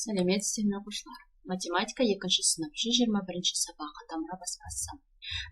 Сәлеметсіздер ме оқушылар? Математика 2-ші сынып 121-ші сабаққа тамыра баспасы.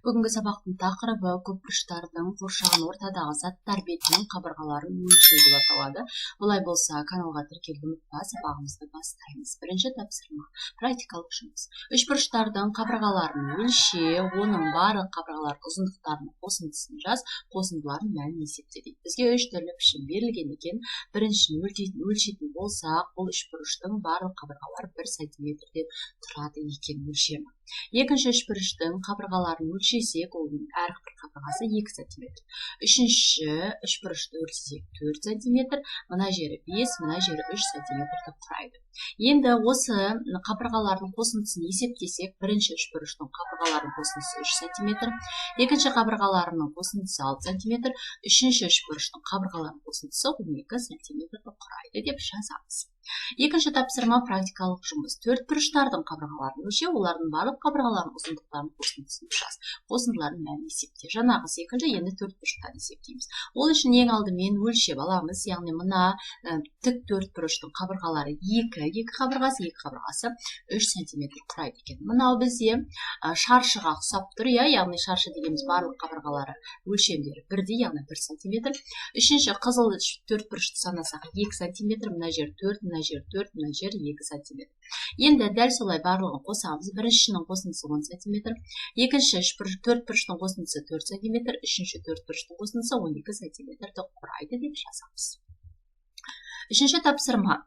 Бүгінгі сабақтың тақырыбы көпбұрыштардың қоршаған ортадағы заттар бетінің қабырғаларын өлшеу деп аталады. Олай болса, каналға тіркелуді ұмытпа, сабағымызды бастаймыз. Бірінші тапсырма практикалық жұмыс. Үшбұрыштардың қабырғаларын өлшеу, оның барлық қабырғалар ұзындықтарының қосындысын жаз, қосындылардың мәнін есепте дейді. Бізге үш түрлі пішім берілген екен. Біріншісін өлшейтін болсақ, бұл үшбұрыштың барлық қабырғалары 1 сантиметрден тұрады екен өлшемі. Екінші үшбұрыштың қабырғаларын өлшесек, оның әрбір қабырғасы 2 сантиметр. Үшінші үшбұрышты өлшесек 4 сантиметр, мына жері 5, мына жері 3 сантиметрді құрайды. Енді осы қабырғалардың қосындысын есептесек, бірінші үшбұрыштың қабырғаларының қосындысы 3 сантиметр, екінші қабырғаларының қосындысы 6 сантиметр, үшінші үшбұрыштың қабырғаларының қосындысы 12 сантиметрді құрайды деп жазамыз. Екінші тапсырма практикалық жұмыс. Төртбұрыштардың қабырғаларын өлшеу, олардың барлық қабырғаларының ұзындықтарын қосындысын жаз. Қосындылардың мәнін есепте. Жаңағы секілді енді төртбұрыштан есептейміз. Ол үшін ең алдымен өлшеп аламыз. Яғни мына тік төртбұрыштың қабырғалары 2 қабырғасы 3 сантиметр құрайды екен. Мынау бізде шаршыға ұқсап тұр, яғни шаршы дегеніміз барлық қабырғалары өлшемдері бірдей, яғни 1 сантиметр. Үшінші қызыл төртбұрышты санасақ 2 сантиметр, мына жер 4, мына жер 4, мына жер 2 сантиметр. Енді дәл солай барлығын қосамыз. Біріншінің қосындысы 10 сантиметр, екінші төртбұрыштың қосындысы 4 сантиметр, үшінші төртбұрыштың қосындысы 12 сантиметрді құрайды деп жазамыз. Үшінші тапсырма.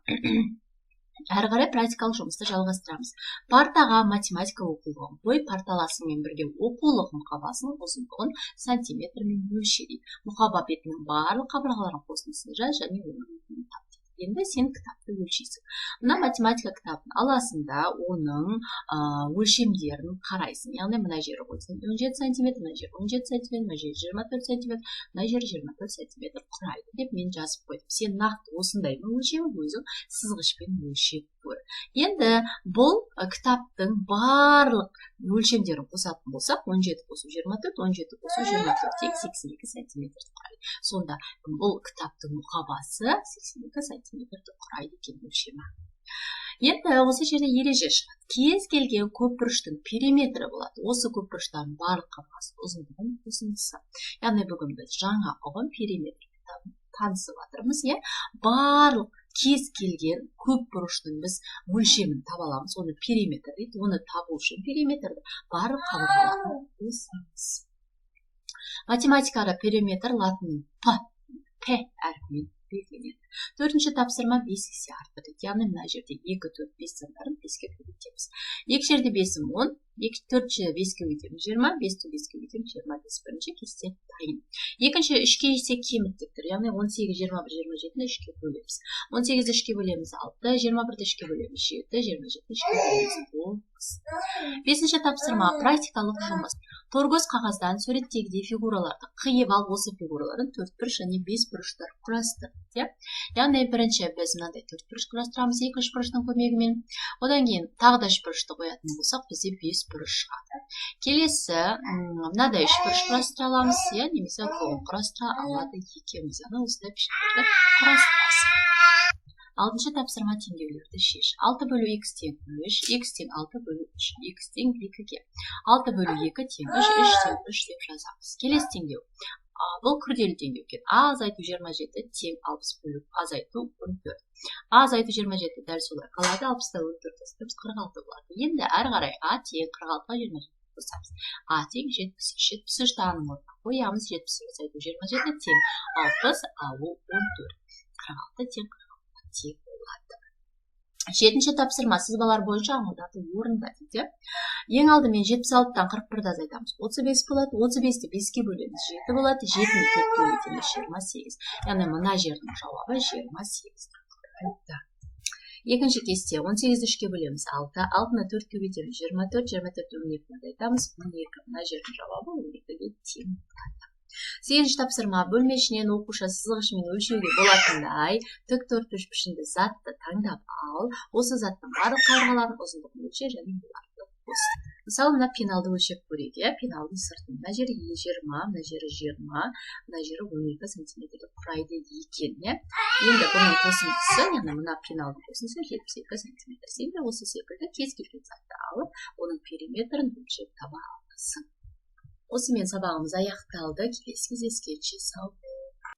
Әрі қарай практикалық жұмысты жалғастырамыз. Партаға математика оқулығын қой, парталасымен бірге оқулық мұқабасының ұзындығын сантиметрмен өлшейді. Мұқаба бетінің барлық қабырғаларын қосындысын жаз және оның тап. Енді сен кітапты өлшейсің. Мына математика кітабын аласың да оның өлшемдерін қарайсың. Яғни мына жері 17 сантиметр, мына жері 17 сантиметр, мына жері 24 сантиметр, мына жері 24 сантиметр құрайды деп мен жазып қойдым. Сен нақты осындай өлшем өзің сызғышпен өлшеп көр. Енді бұл кітаптың барлық өлшемдерін қосатын болсақ, 17 қосу 24, 17 қосу 24 тек 82 сантиметр құрайды. Сонда бұл кітаптың мұқабасы 82 сантиметрді құрайды екен өлшемі. Енді осы жерде ереже шығады. Кез келген көпбұрыштың периметрі болады. Осы көпбұрыштардың барлық қабырғасының ұзындығының қосындысы. Яғни бүгін біз жаңа ұғым периметр кітабын танысып жатырмыз. Барлық кез келген көпбұрыштың біз өлшемін таба аламыз. Оны периметр дейді. Оны табу үшін периметрді барлық қабырғаларына қосамыз. Математикада периметр латын П әрпімен белгіленеді. Төртінші тапсырма 5 есе артты. Яғни мына жерде 2, 4, 5 сандарын 5-ке көбейтеміз. Екі жерде 5-ім 10, 4-ші 5-ке көбейтеміз 20, 5-ті 5-ке көбейтеміз 25. Бірінші кесте дайын. Екінші 3-ке есе кеміттіктір. Яғни 18, 21, 27-ні 3-ке бөлеміз. 18-ді 3-ке бөлеміз 6, 21-ді 3-ке бөлеміз 7, 27-ді 3-ке бөлеміз 9. Бесінші тапсырма практикалық жұмыс. Торгөз қағаздан суреттегідей фигураларды қиып ал, осы фигураларын 4 бұрыш және 5 бұрыштар құрастыр. Яғни бірінші біз мынандай 4 бұрыш құрастырамыз 2 бұрыштың көмегімен. Одан кейін тағы да 3 бұрышты қоятын болсақ, бізде 5 бұрыш шығады. Келесі мынандай 3 бұрыш құрастыра аламыз, немесе құрастыра алады екеуміз. Осындай пішіндерді құрастырасың. 6-шы тапсырма теңдеулерді шеш. 6 бөлу x тең 3, x тең 6 бөлу 3, x тең 2-ге. 6 бөлу 2 тең 3, 3 тең 3 деп жазамыз. Келесі теңдеу. Бұл күрделі теңдеу екен. А азайту 27 тең 60 бөлу азайту 14. А азайту 27 дәл солай қалады, 60-та 14 астырып 46 болады. Енді әрі қарай А тең 46-ға 27 қосамыз. А тең 73, 73 тағының орнына қоямыз, 70 азайту 27 тең 60, а ол 14. 46 тең 46 тең болады. 7-ші тапсырма сызбалар бойынша амалдарды орындайды. Ең алдымен 76-тан 41-ді азайтамыз. 35 болады, 35-ті 5-ке бөлеміз 7 болады, 7-ні 4-ке бөлеміз 28. Яғни мына жердің жауабы 28. Екінші кесте 18-ді 3-ке бөлеміз 6, 6-ны 4-ке бөлеміз 24, 24-ті 12-ні азайтамыз, 12. Мына жердің жауабы 12-ге тең болады. 8-ші тапсырма бөлме ішінен оқушы сызғышымен өлшеуге болатындай тік төртбұрыш пішінді затты таңдап ал. Осы заттың барлық қабырғаларының ұзындығын өлше және оларды қос. Мысалы, мына пеналды өлшеп көрейік. Пеналдың сыртын мына жері 20, мына жері 20, мына жері 12 сантиметрді құрайды екен, иә. Енді бұның қосындысы, яғни мына пеналдың қосындысы 72 сантиметр. Сен де осы секілді кез келген затты алып, оның периметрін өлшеп таба аласың. Осымен сабағымыз аяқталды. Келесі кездескенше сау